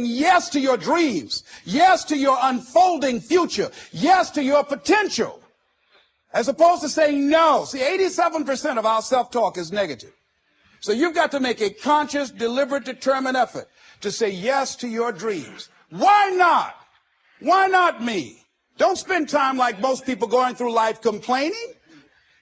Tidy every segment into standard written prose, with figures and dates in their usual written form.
yes to your dreams, yes to your unfolding future, yes to your potential, as opposed to saying no. See, 87% of our self-talk is negative. So you've got to make a conscious, deliberate, determined effort to say yes to your dreams. Why not? Why not me? Don't spend time like most people going through life complaining.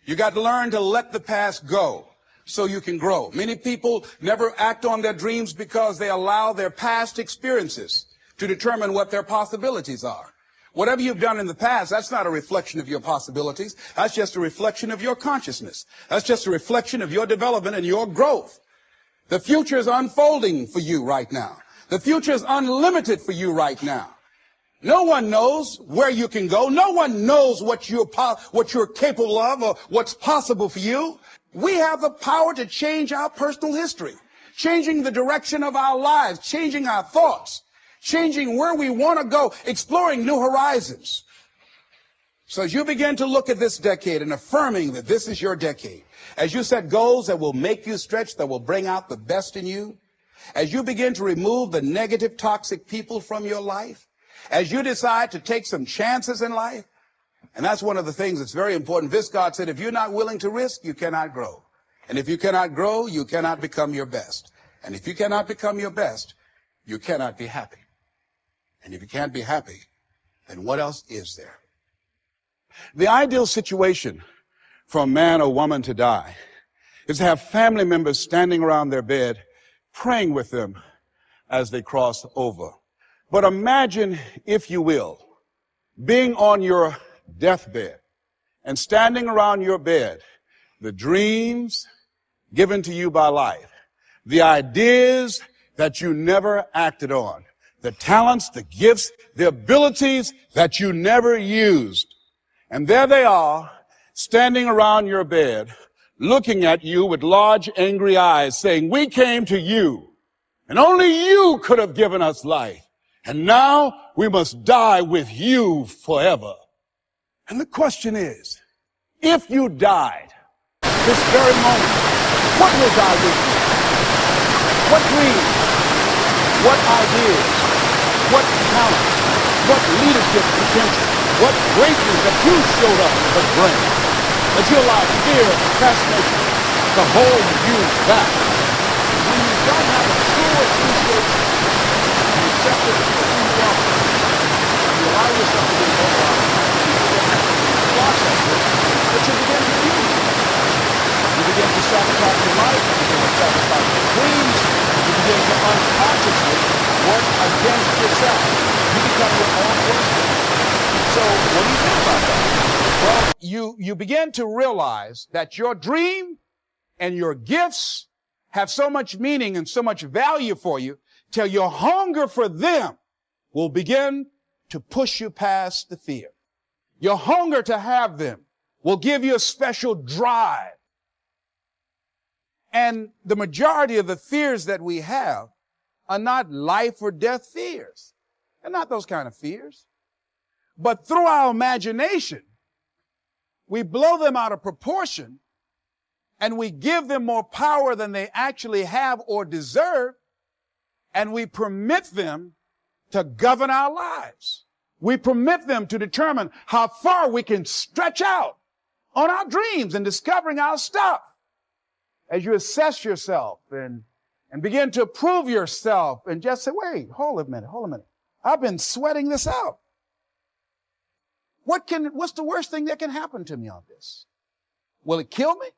You got to learn to let the past go so you can grow. Many people never act on their dreams because they allow their past experiences to determine what their possibilities are. Whatever you've done in the past, that's not a reflection of your possibilities. That's just a reflection of your consciousness. That's just a reflection of your development and your growth. The future is unfolding for you right now. The future is unlimited for you right now. No one knows where you can go. No one knows what you're capable of or what's possible for you. We have the power to change our personal history, changing the direction of our lives, changing our thoughts, changing where we want to go, exploring new horizons. So as you begin to look at this decade and affirming that this is your decade, as you set goals that will make you stretch, that will bring out the best in you, as you begin to remove the negative, toxic people from your life, as you decide to take some chances in life, and that's one of the things that's very important. Viscard said, if you're not willing to risk, you cannot grow. And if you cannot grow, you cannot become your best. And if you cannot become your best, you cannot be happy. And if you can't be happy, then what else is there? The ideal situation for a man or woman to die is to have family members standing around their bed, praying with them as they cross over. But imagine, if you will, being on your deathbed and standing around your bed, the dreams given to you by life, the ideas that you never acted on, the talents, the gifts, the abilities that you never used. And there they are, standing around your bed, looking at you with large, angry eyes, saying, we came to you, and only you could have given us life. And now we must die with you forever. And the question is, if you died this very moment, what will die with you? What dreams? What ideas? What talents? What leadership potential? What greatness that you showed up to bring? That you allow fear and fascination to hold you back. When you don't have a true appreciation and acceptance of who you are, and you allow yourself to be mobilized, process it, but you begin to use it. You begin to sabotage your life, you begin to sabotage your dreams, you begin to unconsciously work against yourself. You become your own worst enemy. So what do you think about that? Well, you begin to realize that your dream and your gifts have so much meaning and so much value for you till your hunger for them will begin to push you past the fear. Your hunger to have them will give you a special drive. And the majority of the fears that we have are not life or death fears. They're not those kind of fears. But through our imagination, we blow them out of proportion and we give them more power than they actually have or deserve, and we permit them to govern our lives. We permit them to determine how far we can stretch out on our dreams and discovering our stuff. As you assess yourself and begin to prove yourself and just say, wait, hold a minute. I've been sweating this out. What's the worst thing that can happen to me on this? Will it kill me?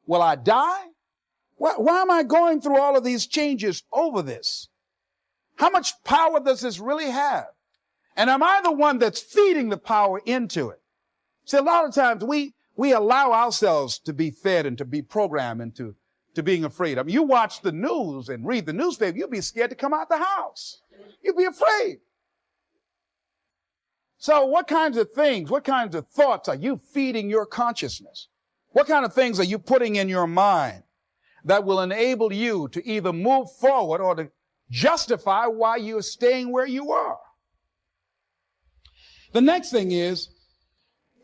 Will I die? Why am I going through all of these changes over this? How much power does this really have? And am I the one that's feeding the power into it? See, a lot of times we allow ourselves to be fed and to be programmed into being afraid. I mean, you watch the news and read the newspaper, you'll be scared to come out the house. You'll be afraid. So what kinds of things, what kinds of thoughts are you feeding your consciousness? What kind of things are you putting in your mind that will enable you to either move forward or to justify why you're staying where you are? The next thing is,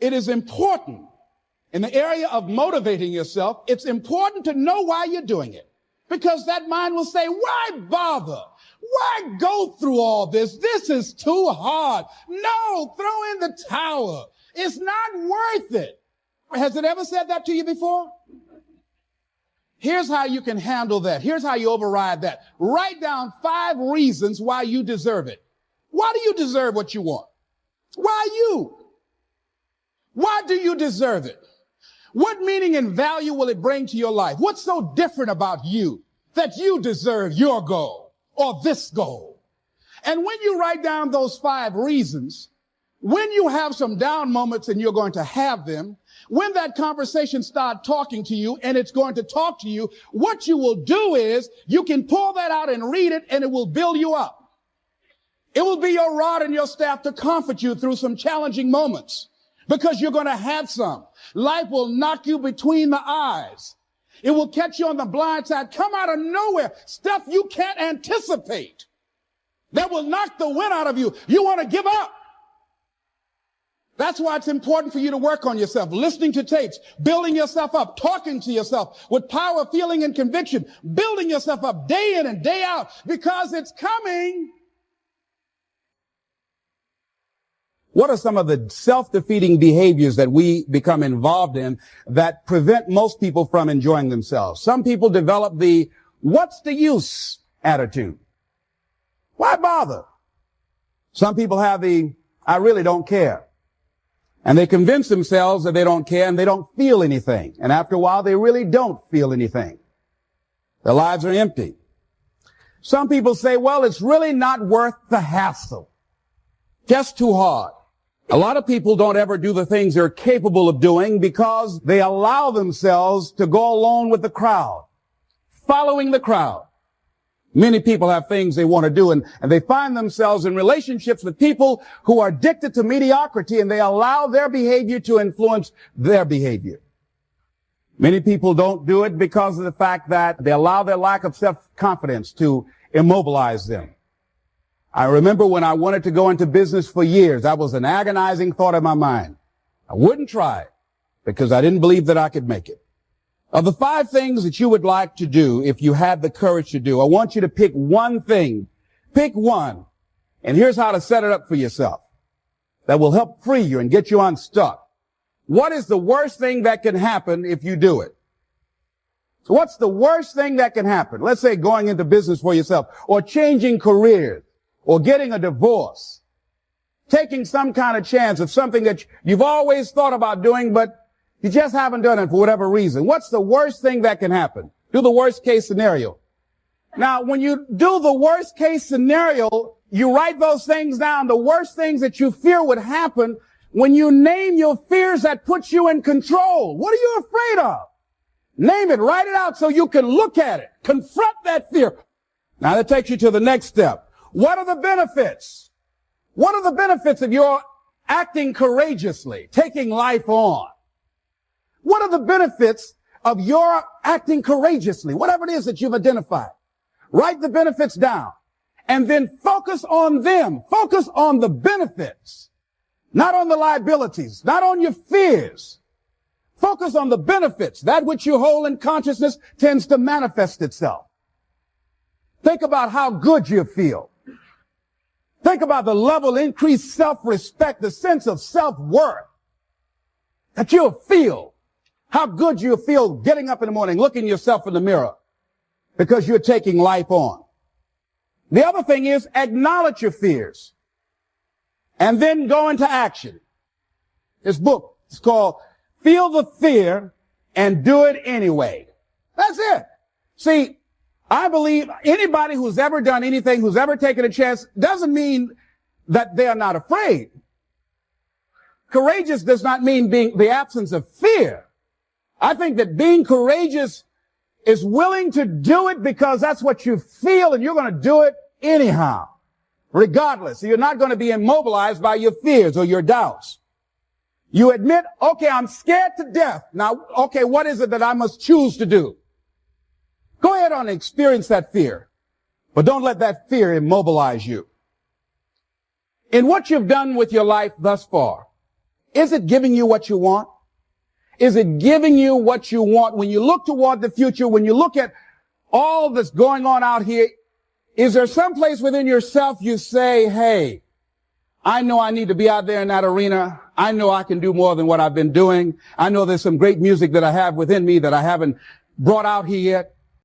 it is important in the area of motivating yourself, it's important to know why you're doing it. Because that mind will say, why bother? Why go through all this? This is too hard. No, throw in the towel. It's not worth it. Has it ever said that to you before? Here's how you can handle that. Here's how you override that. Write down 5 reasons why you deserve it. Why do you deserve what you want? Why you? Why do you deserve it? What meaning and value will it bring to your life? What's so different about you that you deserve your goal or this goal? And when you write down those 5 reasons, when you have some down moments, and you're going to have them, when that conversation starts talking to you and it's going to talk to you, what you will do is you can pull that out and read it, and it will build you up. It will be your rod and your staff to comfort you through some challenging moments, because you're going to have some. Life will knock you between the eyes. It will catch you on the blind side, come out of nowhere, stuff you can't anticipate that will knock the wind out of you. You want to give up. That's why it's important for you to work on yourself, listening to tapes, building yourself up, talking to yourself with power, feeling, and conviction, building yourself up day in and day out, because it's coming. What are some of the self-defeating behaviors that we become involved in that prevent most people from enjoying themselves? Some people develop the "what's the use" attitude. Why bother? Some people have the "I really don't care." And they convince themselves that they don't care and they don't feel anything. And after a while, they really don't feel anything. Their lives are empty. Some people say, well, it's really not worth the hassle. Just too hard. A lot of people don't ever do the things they're capable of doing because they allow themselves to go along with the crowd, following the crowd. Many people have things they want to do, and they find themselves in relationships with people who are addicted to mediocrity, and they allow their behavior to influence their behavior. Many people don't do it because of the fact that they allow their lack of self-confidence to immobilize them. I remember when I wanted to go into business for years, that was an agonizing thought in my mind. I wouldn't try it because I didn't believe that I could make it. Of the 5 things that you would like to do, if you had the courage to do, I want you to pick one thing. Pick one. And here's how to set it up for yourself that will help free you and get you unstuck. What is the worst thing that can happen if you do it? So what's the worst thing that can happen? Let's say going into business for yourself, or changing careers, or getting a divorce, taking some kind of chance of something that you've always thought about doing, but you just haven't done it for whatever reason. What's the worst thing that can happen? Do the worst case scenario. Now, when you do the worst case scenario, you write those things down, the worst things that you fear would happen. When you name your fears that put you in control, what are you afraid of? Name it, write it out so you can look at it, confront that fear. Now that takes you to the next step. What are the benefits? What are the benefits of your acting courageously, taking life on? What are the benefits of your acting courageously? Whatever it is that you've identified. Write the benefits down and then focus on them. Focus on the benefits, not on the liabilities, not on your fears. Focus on the benefits. That which you hold in consciousness tends to manifest itself. Think about how good you feel. Think about the level of increased self-respect, the sense of self-worth that you'll feel. How good you feel getting up in the morning, looking yourself in the mirror because you're taking life on. The other thing is acknowledge your fears and then go into action. This book is called Feel the Fear and Do It Anyway. That's it. See, I believe anybody who's ever done anything, who's ever taken a chance, doesn't mean that they are not afraid. Courageous does not mean being the absence of fear. I think that being courageous is willing to do it because that's what you feel, and you're going to do it anyhow, regardless. So you're not going to be immobilized by your fears or your doubts. You admit, okay, I'm scared to death. Now, okay, what is it that I must choose to do? Go ahead and experience that fear, but don't let that fear immobilize you. In what you've done with your life thus far, is it giving you what you want? Is it giving you what you want? When you look toward the future, when you look at all that's going on out here, Is there some place within yourself you say, hey, I know I need to be out there in that arena. I know I can do more than what I've been doing. I know there's some great music that I have within me that I haven't brought out here yet.